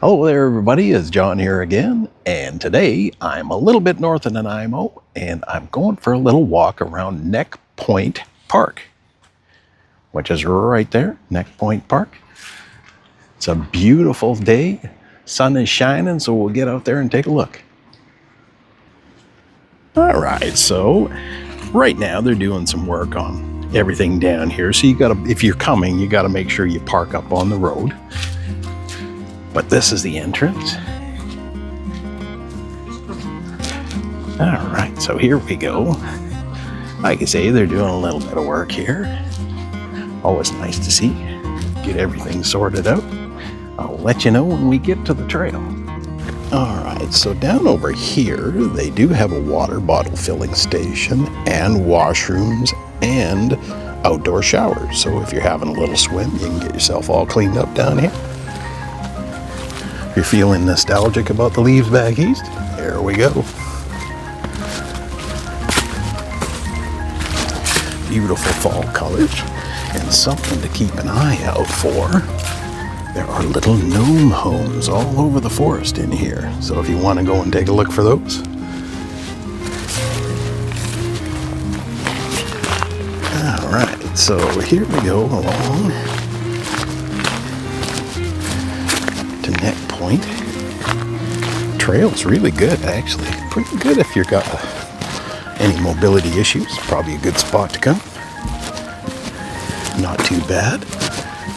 Hello there, everybody. It's John here again, and today I'm a little bit north of Nanaimo, and I'm going for a little walk around Neck Point Park, which is right there, Neck Point Park. It's a beautiful day. Sun is shining, so we'll get out there and take a look. All right, so right now they're doing some work on everything down here. So if you're coming, you gotta make sure you park up on the road. But this is the entrance. All right, so here we go. Like I say, they're doing a little bit of work here. Always nice to see. Get everything sorted out. I'll let you know when we get to the trail. All right, so down over here, they do have a water bottle filling station and washrooms and outdoor showers. So if you're having a little swim, you can get yourself all cleaned up down here. If you're feeling nostalgic about the leaves back east, there we go. Beautiful fall colors, and something to keep an eye out for. There are little gnome homes all over the forest in here, so if you want to go and take a look for those. All right, so here we go along to Neck Point. Trail's really good, actually. Pretty good if you've got any mobility issues. Probably a good spot to come. Not too bad.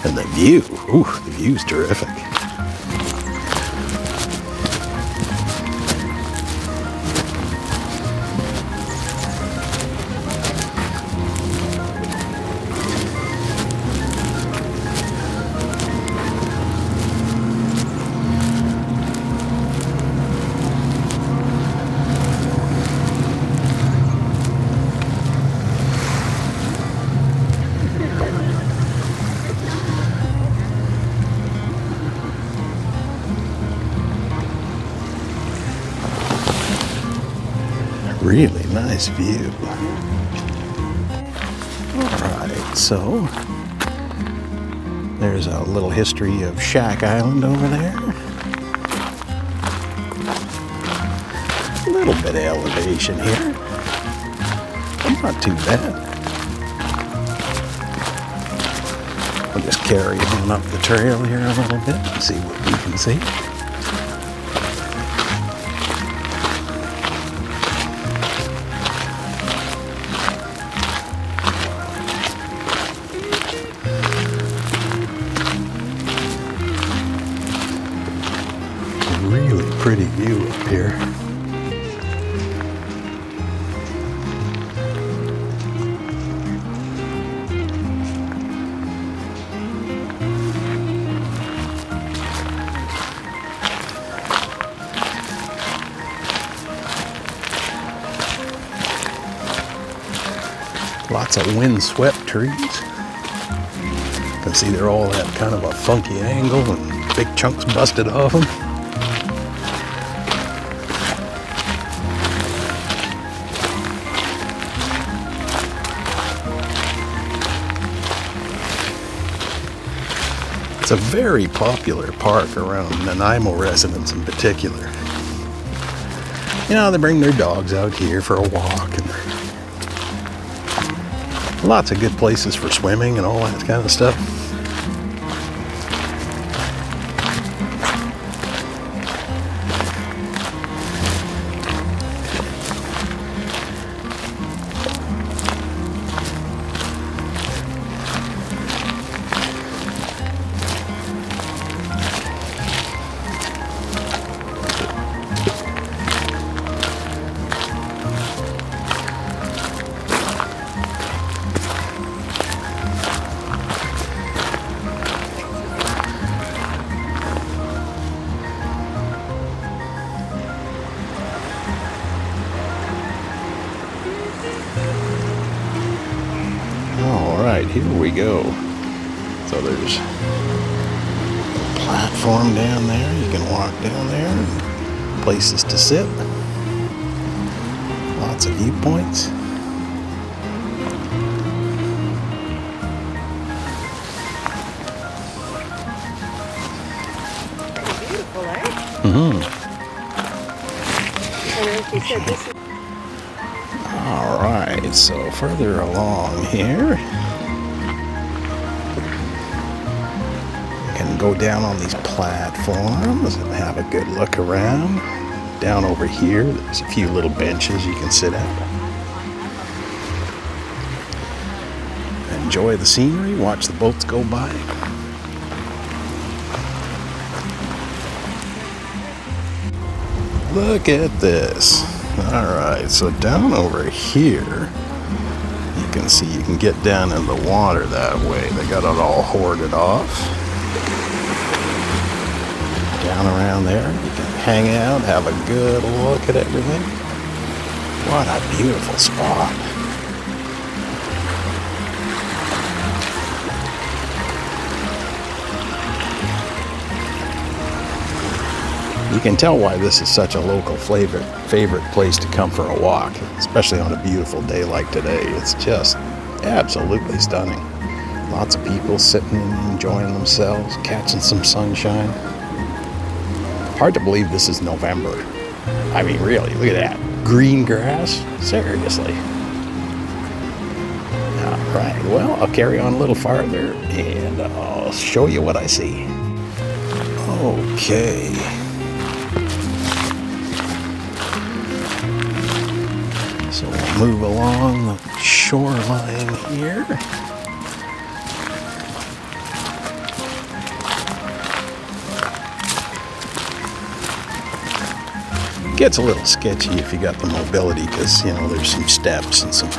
And the view, the view's terrific. Really nice view. Alright, so there's a little history of Shack Island over there. A little bit of elevation here. Not too bad. We'll just carry on up the trail here a little bit and see what we can see. Really pretty view up here. Lots of wind-swept trees. You can see they're all at kind of a funky angle and big chunks busted off them. It's a very popular park around Nanaimo residents in particular. You know, they bring their dogs out here for a walk, and lots of good places for swimming and all that kind of stuff. Alright, here we go. So there's a platform down there. You can walk down there and places to sit. Lots of viewpoints. All right, so further along here, you can go down on these platforms and have a good look around. Down over here, there's a few little benches you can sit at. Enjoy the scenery, watch the boats go by. Look at this. Alright, so down over here, you can see you can get down in the water that way. They got it all hoarded off. Down around there, you can hang out, have a good look at everything. What a beautiful spot. You can tell why this is such a local favorite place to come for a walk, especially on a beautiful day like today. It's just absolutely stunning. Lots of people sitting and enjoying themselves, catching some sunshine. Hard to believe this is November. I mean, really, look at that. Green grass? Seriously. All right, well, I'll carry on a little farther and I'll show you what I see. Okay. So we'll move along the shoreline here. Gets a little sketchy if you got the mobility because, you know, there's some steps and some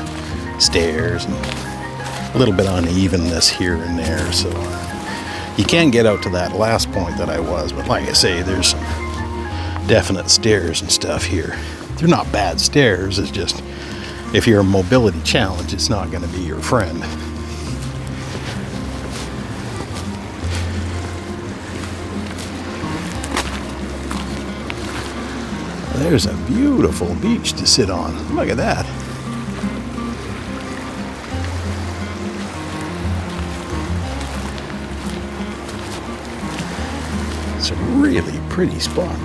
stairs and a little bit unevenness here and there. So you can get out to that last point that I was, but like I say, there's some definite stairs and stuff here. They're not bad stairs, it's just if you're a mobility challenge, it's not going to be your friend. There's a beautiful beach to sit on. Look at that. It's a really pretty spot.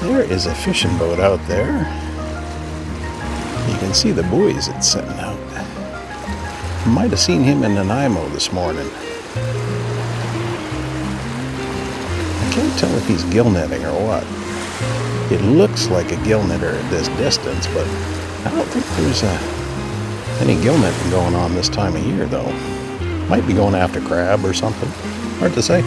There is a fishing boat out there. You can see the buoys it's setting out. Might have seen him in Nanaimo this morning. I can't tell if he's gill netting or what. It looks like a gill netter at this distance, but I don't think there's any gill netting going on this time of year, though. Might be going after crab or something. Hard to say.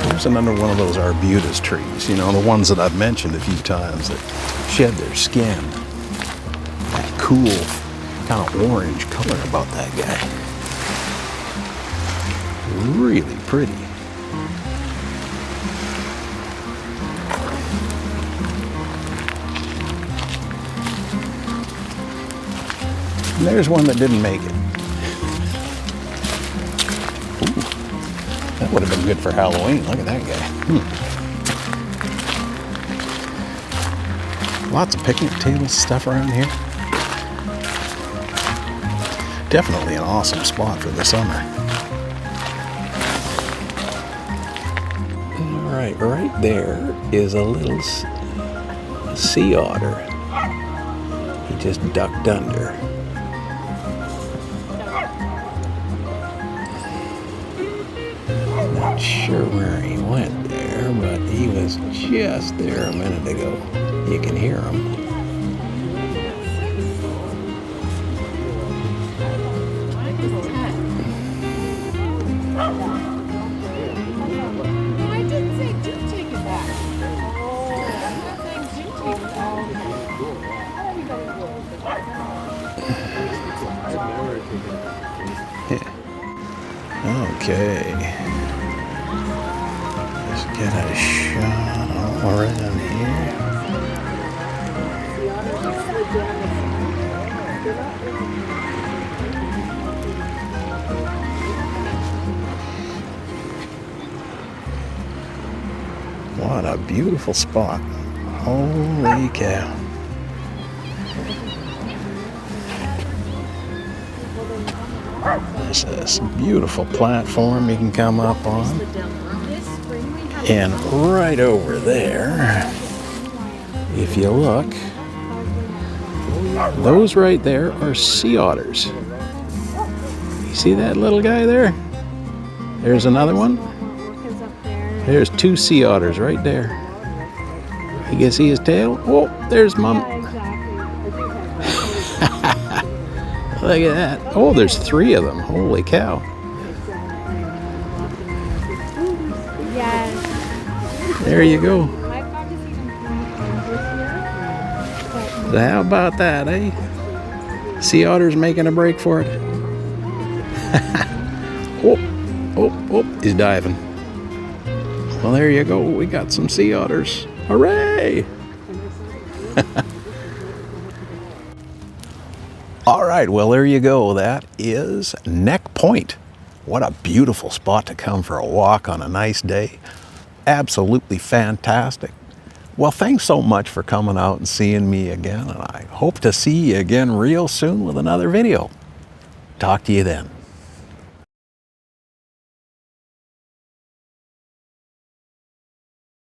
There's another one of those arbutus trees, you know, the ones that I've mentioned a few times that shed their skin. That cool kind of orange color about that guy. Really pretty. And there's one that didn't make it. Ooh, that would have been good for Halloween. Look at that guy. Lots of picnic table stuff around here. Definitely an awesome spot for the summer. All right there is a little sea otter. He just ducked under. Not sure where he went there, but he was just there a minute ago. You can hear him. Okay. Let's get a shot all around here. What a beautiful spot. Holy cow. There's this beautiful platform you can come up on. And right over there, if you look, those right there are sea otters. You see that little guy there? There's another one. There's 2 sea otters right there. You can see his tail. Oh, there's Mom. Look at that. Oh, there's 3 of them. Holy cow. There you go. So how about that, eh? Sea otters making a break for it. Oh, he's diving. Well, there you go. We got some sea otters. Hooray! All right, well, there you go. That is Neck Point. What a beautiful spot to come for a walk on a nice day. Absolutely fantastic. Well, thanks so much for coming out and seeing me again, and I hope to see you again real soon with another video. Talk to you then.